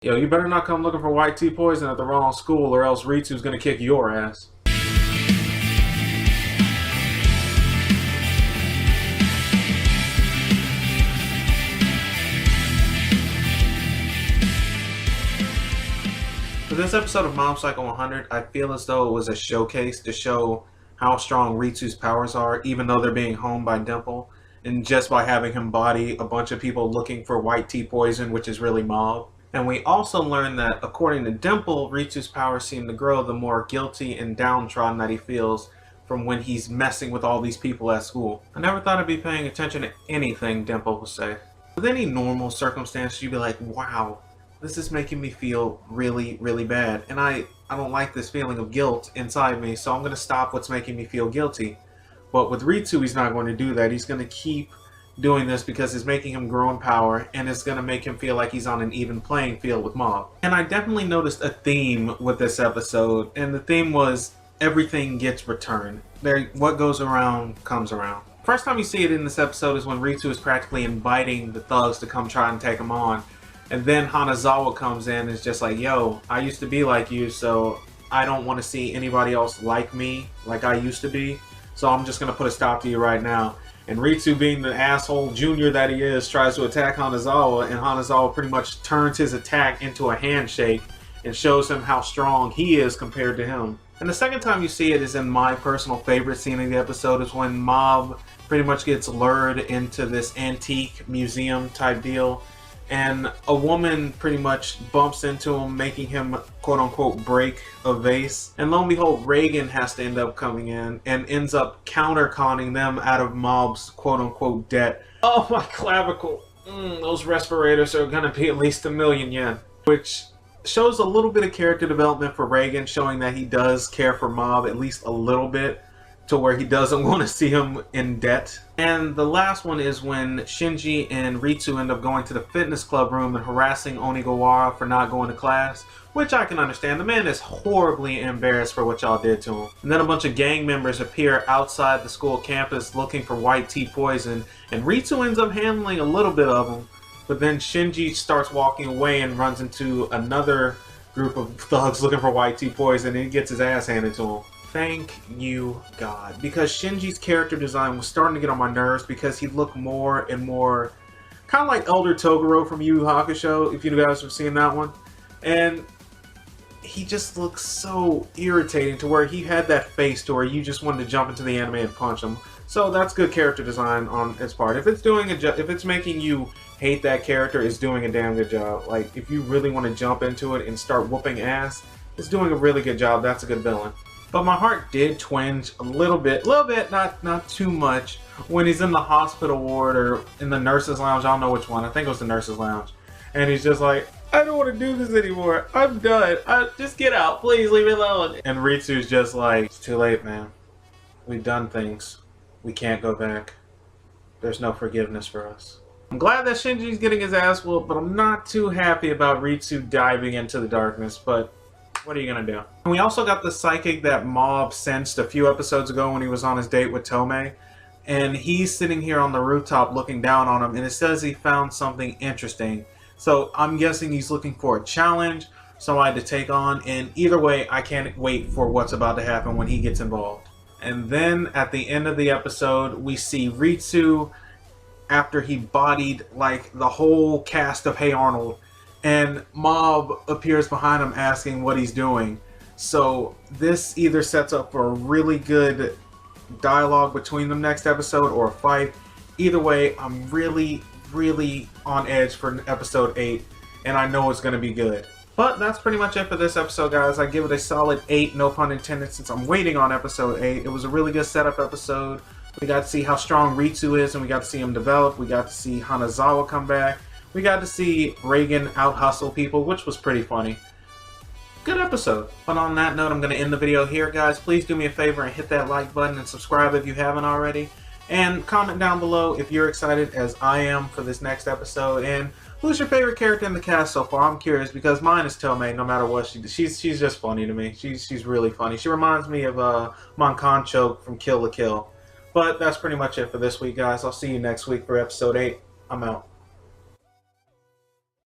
Yo, you better not come looking for white tea poison at the wrong school or else Ritsu's gonna kick your ass. For this episode of Mob Psycho 100, I feel as though it was a showcase to show how strong Ritsu's powers are, even though they're being honed by Dimple, and just by having him body a bunch of people looking for white tea poison, which is really Mob. And we also learned that, according to Dimple, Ritsu's powers seem to grow the more guilty and downtrodden that he feels from when he's messing with all these people at school. I never thought I'd be paying attention to anything Dimple would say. With any normal circumstance, you'd be like, wow, this is making me feel really, really bad. And I don't like this feeling of guilt inside me, so I'm going to stop what's making me feel guilty. But with Ritsu, he's not going to do that. He's going to keep doing this because it's making him grow in power, and it's going to make him feel like he's on an even playing field with Mob. And I definitely noticed a theme with this episode, and the theme was everything gets returned. What goes around comes around. First time you see it in this episode is when Ritsu is practically inviting the thugs to come try and take him on. And then Hanazawa comes in and is just like, yo, I used to be like you, so I don't want to see anybody else like me, like I used to be. So I'm just going to put a stop to you right now. And Ritsu, being the asshole junior that he is, tries to attack Hanazawa, and Hanazawa pretty much turns his attack into a handshake and shows him how strong he is compared to him. And the second time you see it is in my personal favorite scene of the episode, is when Mob pretty much gets lured into this antique museum type deal. And a woman pretty much bumps into him, making him quote-unquote break a vase. And lo and behold, Reagan has to end up coming in and ends up counter-conning them out of Mob's quote-unquote debt. Oh, my clavicle. Those respirators are gonna be at least 1,000,000 yen. Which shows a little bit of character development for Reagan, showing that he does care for Mob at least a little bit, to where he doesn't want to see him in debt. And the last one is when Shinji and Ritsu end up going to the fitness club room and harassing Onigawara for not going to class, which I can understand. The man is horribly embarrassed for what y'all did to him. And then a bunch of gang members appear outside the school campus looking for white tea poison, and Ritsu ends up handling a little bit of them, but then Shinji starts walking away and runs into another group of thugs looking for white tea poison, and he gets his ass handed to him. Thank you, God. Because Shinji's character design was starting to get on my nerves because he looked more and more kind of like Elder Toguro from Yu Yu Hakusho, if you guys have seen that one. And he just looks so irritating to where he had that face to where you just wanted to jump into the anime and punch him. So that's good character design on its part. If it's making you hate that character, it's doing a damn good job. Like, if you really want to jump into it and start whooping ass, it's doing a really good job. That's a good villain. But my heart did twinge a little bit, not too much, when he's in the hospital ward or in the nurse's lounge. I don't know which one. I think it was the nurse's lounge. And he's just like, I don't want to do this anymore. I'm done. Just get out. Please leave me alone. And Ritsu's just like, it's too late, man. We've done things. We can't go back. There's no forgiveness for us. I'm glad that Shinji's getting his ass whooped, but I'm not too happy about Ritsu diving into the darkness. But what are you gonna do? And we also got the psychic that Mob sensed a few episodes ago when he was on his date with Tomei. And he's sitting here on the rooftop looking down on him, and it says he found something interesting. So I'm guessing he's looking for a challenge, somebody to take on, and either way, I can't wait for what's about to happen when he gets involved. And then at the end of the episode, we see Ritsu after he bodied like the whole cast of Hey Arnold. And Mob appears behind him asking what he's doing. So this either sets up for a really good dialogue between them next episode or a fight. Either way, I'm really, really on edge for episode 8. And I know it's going to be good. But that's pretty much it for this episode, guys. I give it a solid 8, no pun intended, since I'm waiting on episode 8. It was a really good setup episode. We got to see how strong Ritsu is, and we got to see him develop. We got to see Hanazawa come back. We got to see Reagan out-hustle people, which was pretty funny. Good episode. But on that note, I'm going to end the video here, guys. Please do me a favor and hit that like button and subscribe if you haven't already. And comment down below if you're excited as I am for this next episode. And who's your favorite character in the cast so far? I'm curious because mine is Tomei, no matter what she does. She's just funny to me. She's really funny. She reminds me of Monconcho from Kill la Kill. But that's pretty much it for this week, guys. I'll see you next week for episode 8. I'm out.